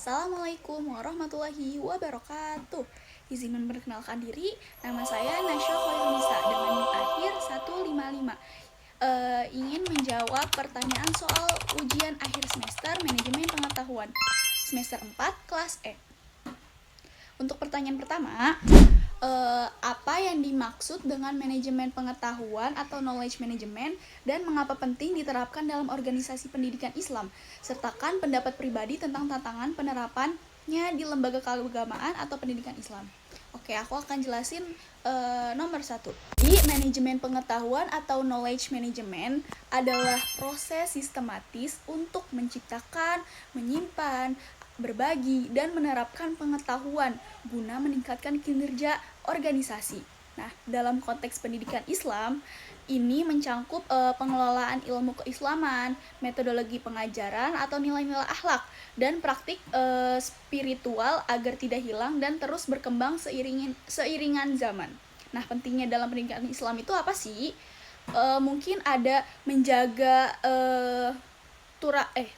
Assalamualaikum warahmatullahi wabarakatuh. Izin memperkenalkan diri, nama saya Nasya Khairunisa dengan NIM akhir 155. Ingin menjawab pertanyaan soal ujian akhir semester manajemen pengetahuan semester 4 kelas E. Untuk pertanyaan pertama, apa yang dimaksud dengan manajemen pengetahuan atau knowledge management dan mengapa penting diterapkan dalam organisasi pendidikan Islam? Sertakan pendapat pribadi tentang tantangan penerapannya di lembaga keagamaan atau pendidikan Islam. Oke, aku akan jelasin nomor 1. Di manajemen pengetahuan atau knowledge management adalah proses sistematis untuk menciptakan, menyimpan, berbagi, dan menerapkan pengetahuan guna meningkatkan kinerja organisasi. Nah, dalam konteks pendidikan Islam, ini mencangkup pengelolaan ilmu keislaman, metodologi pengajaran atau nilai-nilai akhlak, dan praktik spiritual agar tidak hilang dan terus berkembang seiringan zaman. Nah, pentingnya dalam pendidikan Islam itu apa sih? Mungkin ada menjaga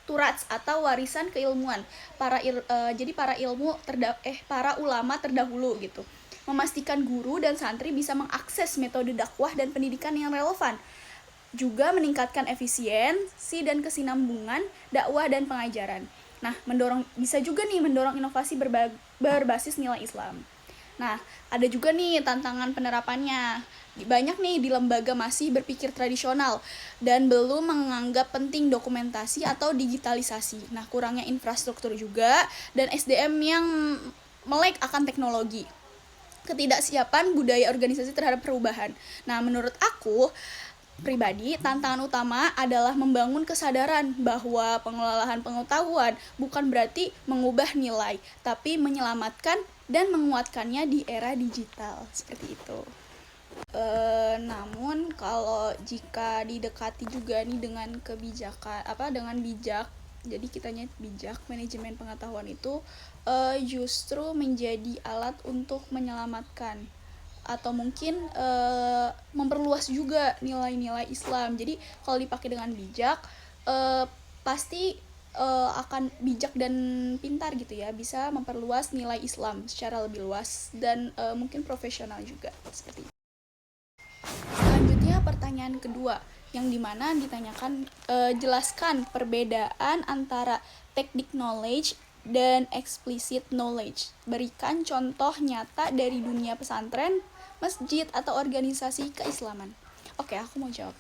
turats atau warisan keilmuan jadi para ulama terdahulu gitu, memastikan guru dan santri bisa mengakses metode dakwah dan pendidikan yang relevan, juga meningkatkan efisiensi dan kesinambungan dakwah dan pengajaran. Nah, bisa juga nih mendorong inovasi berbasis nilai Islam. Nah, ada juga nih tantangan penerapannya. Banyak nih di lembaga masih berpikir tradisional dan belum menganggap penting dokumentasi atau digitalisasi. Nah, kurangnya infrastruktur juga dan SDM yang melek akan teknologi. Ketidaksiapan budaya organisasi terhadap perubahan. Nah, menurut aku pribadi, tantangan utama adalah membangun kesadaran bahwa pengelolaan pengetahuan bukan berarti mengubah nilai, tapi menyelamatkan dan menguatkannya di era digital, seperti itu. Namun kalau jika didekati juga nih dengan kebijakan dengan bijak, jadi kitanya bijak, manajemen pengetahuan itu justru menjadi alat untuk menyelamatkan atau mungkin memperluas juga nilai-nilai Islam. Jadi kalau dipakai dengan bijak, pasti akan bijak dan pintar gitu ya, bisa memperluas nilai Islam secara lebih luas dan mungkin profesional juga, seperti itu. Selanjutnya pertanyaan kedua, yang dimana ditanyakan jelaskan perbedaan antara teknik knowledge dan explicit knowledge. Berikan contoh nyata dari dunia pesantren, masjid, atau organisasi keislaman. Oke, aku mau jawab.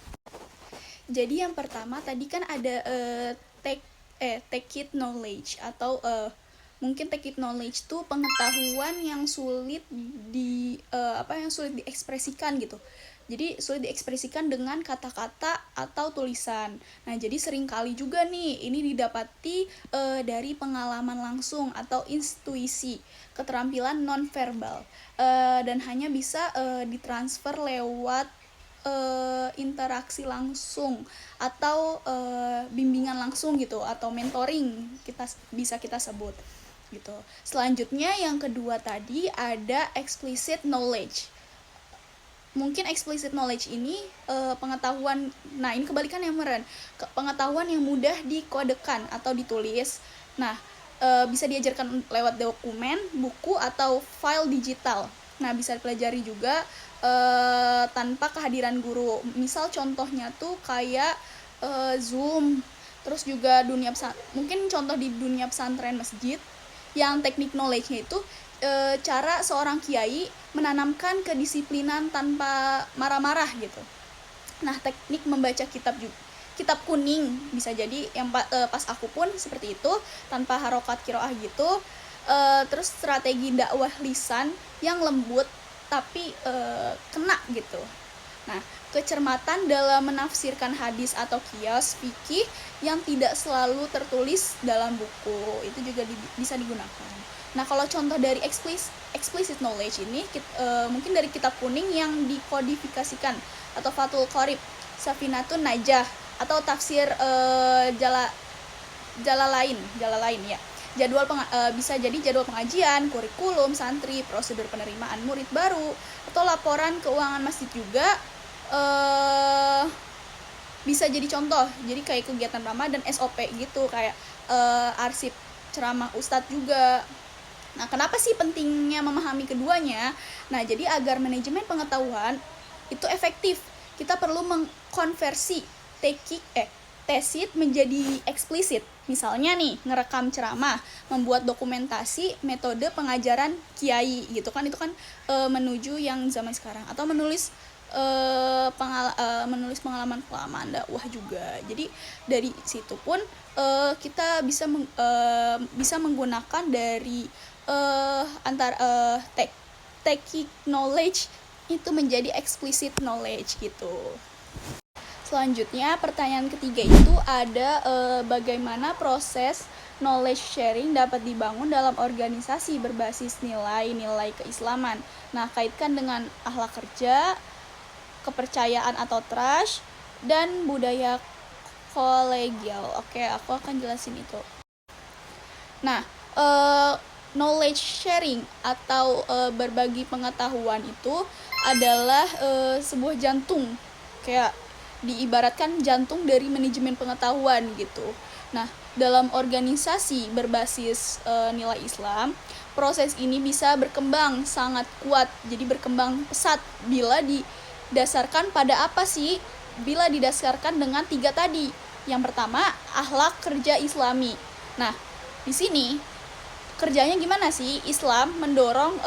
Jadi yang pertama tadi kan ada take it knowledge atau mungkin take it knowledge itu pengetahuan yang sulit diekspresikan gitu. Jadi sulit diekspresikan dengan kata-kata atau tulisan. Nah, jadi seringkali juga nih ini didapati dari pengalaman langsung atau intuisi, keterampilan nonverbal, dan hanya bisa ditransfer lewat interaksi langsung atau bimbingan langsung gitu, atau mentoring bisa kita sebut gitu. Selanjutnya yang kedua tadi ada explicit knowledge. Mungkin explicit knowledge ini pengetahuan, nah ini kebalikan yang meren, pengetahuan yang mudah dikodekan atau ditulis. Nah, bisa diajarkan lewat dokumen, buku, atau file digital. Nah, bisa dipelajari juga tanpa kehadiran guru. Misal contohnya tuh kayak Zoom, terus juga mungkin contoh di dunia pesantren masjid yang teknik knowledge-nya itu cara seorang kiai menanamkan kedisiplinan tanpa marah-marah gitu. Nah, teknik membaca kitab kuning bisa jadi yang pas aku pun seperti itu, tanpa harokat kiroah gitu. Terus strategi dakwah lisan yang lembut tapi kena gitu. Nah, kecermatan dalam menafsirkan hadis atau qiyas fikih yang tidak selalu tertulis dalam buku itu juga bisa digunakan. Nah, kalau contoh dari explicit knowledge ini mungkin dari kitab kuning yang dikodifikasikan atau Fathul Qorib, Safinatun Najah, atau tafsir Jalalain ya. Bisa jadi jadwal pengajian, kurikulum santri, prosedur penerimaan murid baru, atau laporan keuangan masjid juga bisa jadi contoh. Jadi kayak kegiatan Ramadan, SOP gitu, kayak arsip ceramah ustadz juga. Nah, kenapa sih pentingnya memahami keduanya? Nah, jadi agar manajemen pengetahuan itu efektif, kita perlu mengkonversi tesit menjadi eksplisit. Misalnya nih, ngerekam ceramah, membuat dokumentasi metode pengajaran kiai gitu kan, itu kan menuju yang zaman sekarang, atau menulis menulis pengalaman dakwah juga. Jadi dari situ pun kita bisa menggunakan dari antar technique knowledge itu menjadi explicit knowledge gitu. Selanjutnya pertanyaan ketiga itu ada bagaimana proses knowledge sharing dapat dibangun dalam organisasi berbasis nilai-nilai keislaman. Nah, kaitkan dengan akhlak kerja, kepercayaan atau trust, dan budaya kolegial. Oke, aku akan jelasin itu. Nah, knowledge sharing atau berbagi pengetahuan itu adalah sebuah jantung, kayak diibaratkan jantung dari manajemen pengetahuan gitu. Nah, dalam organisasi berbasis nilai Islam, proses ini bisa berkembang sangat kuat, jadi berkembang pesat bila didasarkan pada apa sih? Bila didasarkan dengan 3 tadi. Yang pertama, akhlak kerja Islami. Nah, di sini kerjanya gimana sih? Islam mendorong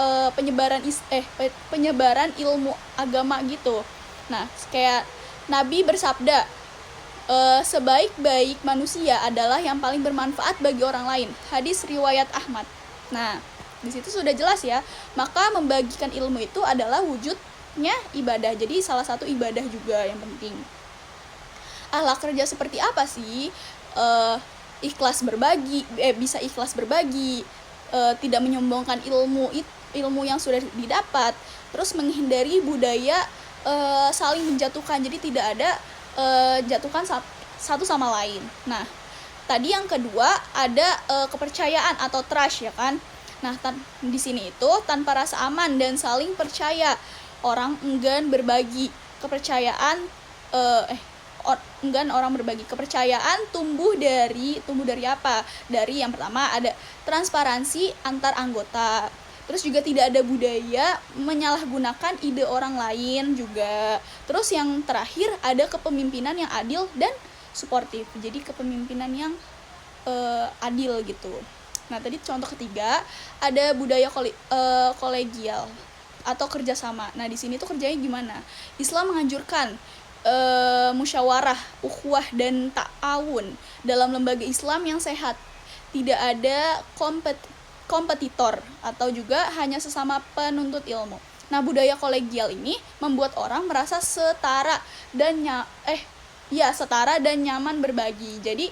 penyebaran ilmu agama gitu. Nah, kayak Nabi bersabda, sebaik-baik manusia adalah yang paling bermanfaat bagi orang lain. Hadis riwayat Ahmad. Nah, di situ sudah jelas ya. Maka membagikan ilmu itu adalah wujudnya ibadah. Jadi salah satu ibadah juga yang penting. Akhlak kerja seperti apa sih? Ikhlas berbagi, bisa ikhlas berbagi, tidak menyombongkan ilmu yang sudah didapat, terus menghindari budaya saling menjatuhkan, jadi tidak ada jatuhkan satu sama lain. Nah, tadi yang kedua ada kepercayaan atau trust ya kan. Nah, di sini itu tanpa rasa aman dan saling percaya, orang enggan berbagi kepercayaan enggan orang berbagi kepercayaan tumbuh dari apa? Dari yang pertama ada transparansi antar anggota. Terus juga tidak ada budaya menyalahgunakan ide orang lain juga. Terus yang terakhir ada kepemimpinan yang adil dan suportif. Jadi kepemimpinan yang adil gitu. Nah, tadi contoh ketiga ada budaya kolegial atau kerjasama. Nah, di sini tuh kerjanya gimana? Islam menganjurkan musyawarah, ukhuwah, dan ta'awun dalam lembaga Islam yang sehat. Tidak ada kompetitor atau juga hanya sesama penuntut ilmu. Nah, budaya kolegial ini membuat orang merasa setara dan nyaman berbagi. Jadi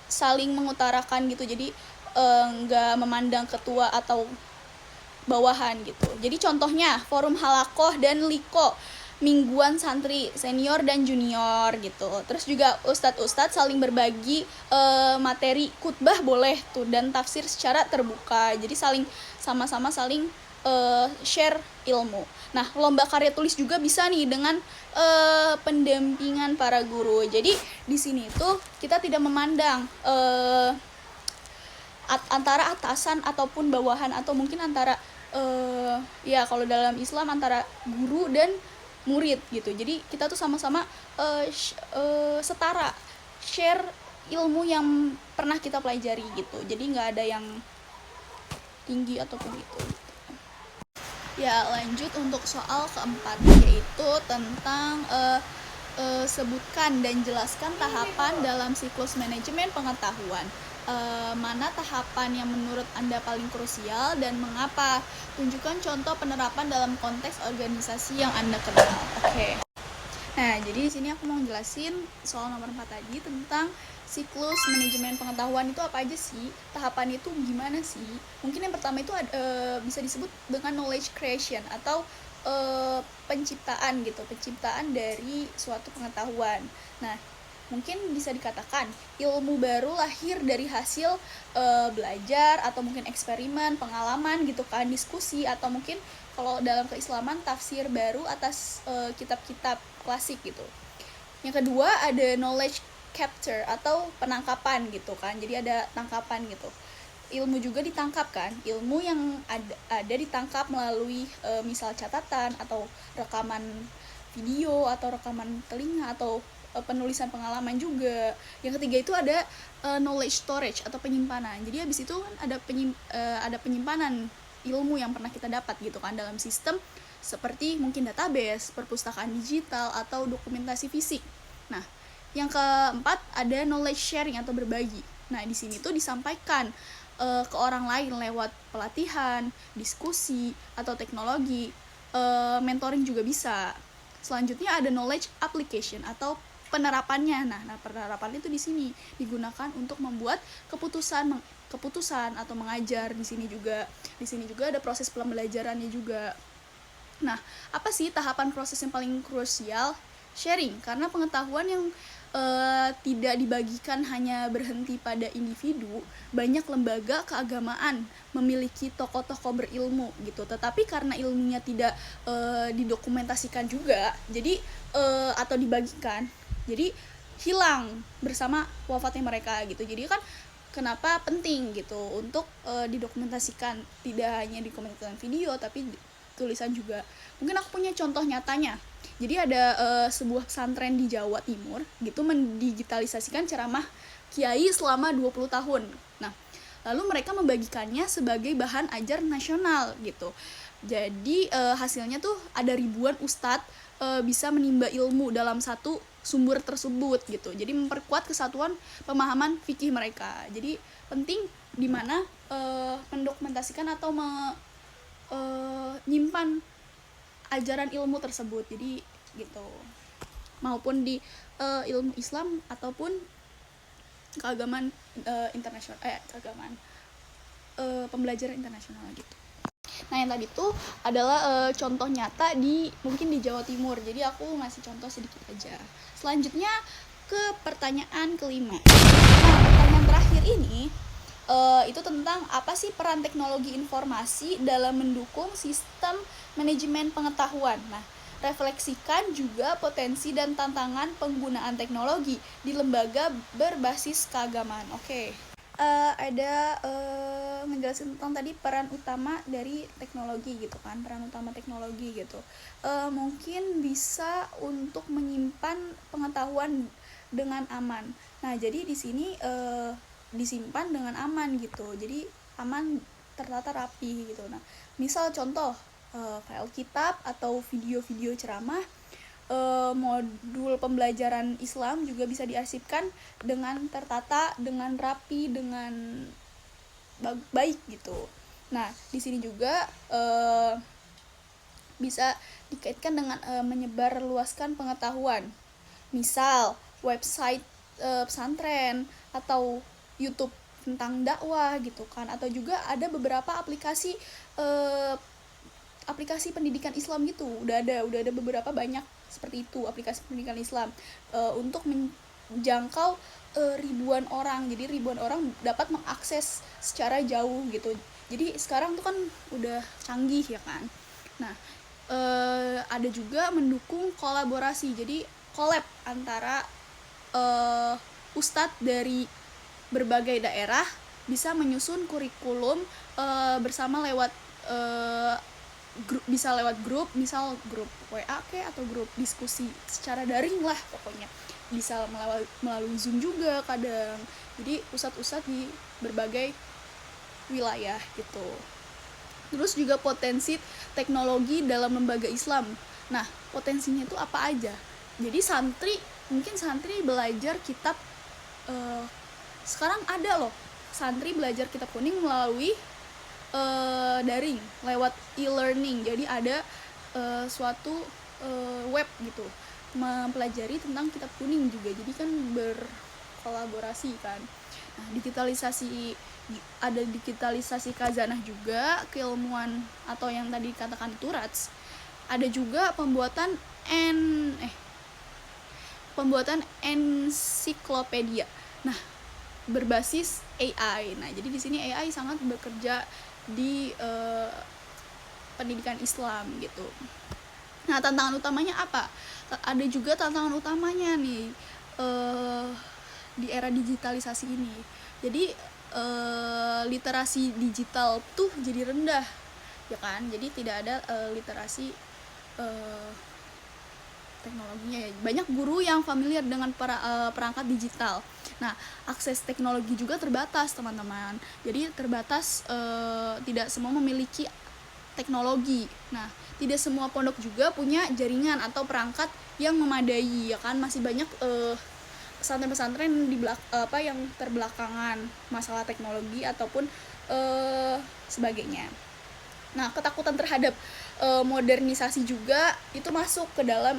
saling mengutarakan gitu. Jadi nggak memandang ketua atau bawahan gitu. Jadi contohnya forum halakoh dan liko, mingguan santri senior dan junior gitu. Terus juga ustadz saling berbagi materi khutbah boleh tuh, dan tafsir secara terbuka. Jadi sama-sama saling share ilmu. Nah, lomba karya tulis juga bisa nih dengan pendampingan para guru. Jadi di sini tuh kita tidak memandang antara atasan ataupun bawahan, atau mungkin antara ya kalau dalam Islam antara guru dan murid gitu. Jadi kita tuh sama-sama setara, share ilmu yang pernah kita pelajari gitu. Jadi nggak ada yang tinggi ataupun itu. Ya, lanjut untuk soal keempat, yaitu tentang sebutkan dan jelaskan tahapan dalam siklus manajemen pengetahuan. Mana tahapan yang menurut Anda paling krusial dan mengapa? Tunjukkan contoh penerapan dalam konteks organisasi yang Anda kenal. Oke. Nah, jadi di sini aku mau jelasin soal nomor 4 tadi tentang siklus manajemen pengetahuan itu apa aja sih? Tahapan itu gimana sih? Mungkin yang pertama itu bisa disebut dengan knowledge creation atau penciptaan gitu, penciptaan dari suatu pengetahuan. Nah, mungkin bisa dikatakan ilmu baru lahir dari hasil belajar atau mungkin eksperimen, pengalaman gitu kan, diskusi, atau mungkin kalau dalam keislaman tafsir baru atas kitab-kitab klasik gitu. Yang kedua ada knowledge capture atau penangkapan gitu kan. Jadi ada tangkapan gitu. Ilmu juga ditangkap kan, ilmu yang ada ditangkap melalui misal catatan atau rekaman video atau rekaman telinga atau penulisan pengalaman juga. Yang ketiga itu ada knowledge storage atau penyimpanan. Jadi habis itu kan ada penyimpanan ilmu yang pernah kita dapat gitu kan dalam sistem seperti mungkin database, perpustakaan digital atau dokumentasi fisik. Nah, yang keempat ada knowledge sharing atau berbagi. Nah, di sini tuh disampaikan ke orang lain lewat pelatihan, diskusi, atau teknologi, mentoring juga bisa. Selanjutnya ada knowledge application atau penerapannya. Nah penerapan itu di sini digunakan untuk membuat keputusan atau mengajar. Di sini juga ada proses pembelajarannya juga. Nah, apa sih tahapan proses yang paling krusial? Sharing, karena pengetahuan yang tidak dibagikan hanya berhenti pada individu. Banyak lembaga keagamaan memiliki tokoh-tokoh berilmu gitu, tetapi karena ilmunya tidak didokumentasikan juga, jadi atau dibagikan, jadi hilang bersama wafatnya mereka gitu. Jadi kan kenapa penting gitu untuk didokumentasikan, tidak hanya dokumentasikan video tapi tulisan juga. Mungkin aku punya contoh nyatanya. Jadi ada sebuah pesantren di Jawa Timur gitu mendigitalisasikan ceramah kiai selama 20 tahun. Nah, lalu mereka membagikannya sebagai bahan ajar nasional gitu. Jadi hasilnya tuh ada ribuan ustadz bisa menimba ilmu dalam satu sumber tersebut gitu. Jadi memperkuat kesatuan pemahaman fikih mereka. Jadi penting di mana mendokumentasikan atau nyimpan ajaran ilmu tersebut. Jadi gitu, maupun di ilmu Islam ataupun keagamaan internasional, keagamaan pembelajaran internasional gitu. Nah, yang tadi tuh adalah contoh nyata mungkin di Jawa Timur. Jadi aku ngasih contoh sedikit aja. Selanjutnya ke pertanyaan kelima. Nah, pertanyaan terakhir ini itu tentang apa sih peran teknologi informasi dalam mendukung sistem manajemen pengetahuan. Nah, refleksikan juga potensi dan tantangan penggunaan teknologi di lembaga berbasis keagamaan. Oke. Ada ngejelasin tentang tadi peran utama dari teknologi gitu kan, peran utama teknologi gitu. Mungkin bisa untuk menyimpan pengetahuan dengan aman. Nah, jadi di sini disimpan dengan aman gitu, jadi aman, tertata rapi gitu. Nah, misal contoh file kitab atau video-video ceramah, modul pembelajaran Islam juga bisa diarsipkan dengan tertata, dengan rapi, dengan baik gitu. Nah, di sini juga bisa dikaitkan dengan menyebar luaskan pengetahuan, misal website pesantren atau YouTube tentang dakwah gitu kan, atau juga ada beberapa aplikasi pendidikan Islam gitu. Udah ada beberapa banyak seperti itu aplikasi pendidikan Islam untuk menjangkau ribuan orang. Jadi ribuan orang dapat mengakses secara jauh gitu. Jadi sekarang tuh kan udah canggih ya kan. Nah, ada juga mendukung kolaborasi. Jadi collab antara ustadz dari berbagai daerah bisa menyusun kurikulum bersama lewat bisa lewat grup, misal grup WA atau grup diskusi secara daring lah pokoknya. Bisa melalui Zoom juga kadang. Jadi ustadz di berbagai wilayah gitu. Terus juga potensi teknologi dalam lembaga Islam. Nah, potensinya itu apa aja? Jadi mungkin santri belajar kitab sekarang ada loh santri belajar kitab kuning melalui daring lewat e-learning. Jadi ada suatu web gitu mempelajari tentang kitab kuning juga. Jadi kan berkolaborasi kan. Nah, ada digitalisasi khazanah juga, keilmuan atau yang tadi dikatakan turats. Ada juga pembuatan ensiklopedia. Nah, berbasis AI. Nah, jadi di sini AI sangat bekerja di pendidikan Islam gitu. Nah, tantangan utamanya apa? Ada juga tantangan utamanya nih, di era digitalisasi ini. Jadi literasi digital tuh jadi rendah, ya kan? Jadi tidak ada literasi teknologinya ya. Banyak guru yang familiar dengan perangkat digital. Nah, akses teknologi juga terbatas, teman-teman. Jadi terbatas, tidak semua memiliki teknologi. Nah, tidak semua pondok juga punya jaringan atau perangkat yang memadai, ya kan? Masih banyak pesantren-pesantren yang terbelakangan masalah teknologi ataupun sebagainya. Nah, ketakutan terhadap modernisasi juga itu masuk ke dalam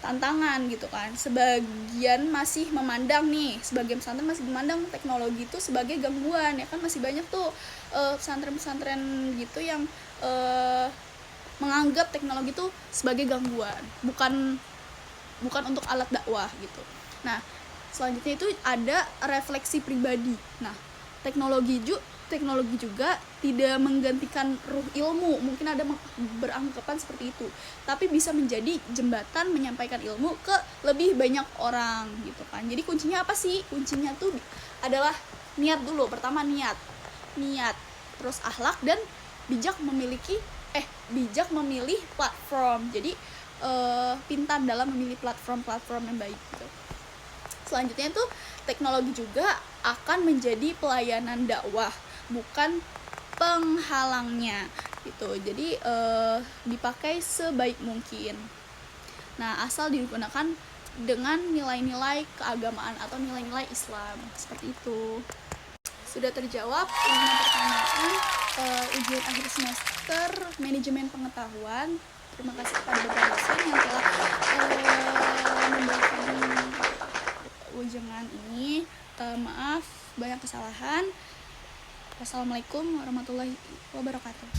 tantangan gitu kan. Sebagian pesantren masih memandang teknologi itu sebagai gangguan, ya kan. Masih banyak tuh pesantren-pesantren gitu yang menganggap teknologi itu sebagai gangguan, bukan untuk alat dakwah gitu. Nah, selanjutnya itu ada refleksi pribadi. Nah, teknologi juga tidak menggantikan ruh ilmu. Mungkin ada beranggapan seperti itu, tapi bisa menjadi jembatan menyampaikan ilmu ke lebih banyak orang gitu kan. Jadi kuncinya apa sih? Kuncinya tuh adalah niat dulu. Pertama niat, terus akhlak, dan bijak memilih platform. Jadi pintar dalam memilih platform yang baik gitu. Selanjutnya tuh teknologi juga akan menjadi pelayanan dakwah, bukan penghalangnya gitu. Jadi dipakai sebaik mungkin. Nah, asal digunakan dengan nilai-nilai keagamaan atau nilai-nilai Islam, seperti itu. Sudah terjawab 5 pertanyaan ujian akhir semester manajemen pengetahuan. Terima kasih kepada Bapak dosen yang telah memberikan ujian ini. Maaf banyak kesalahan. Wassalamualaikum warahmatullahi wabarakatuh.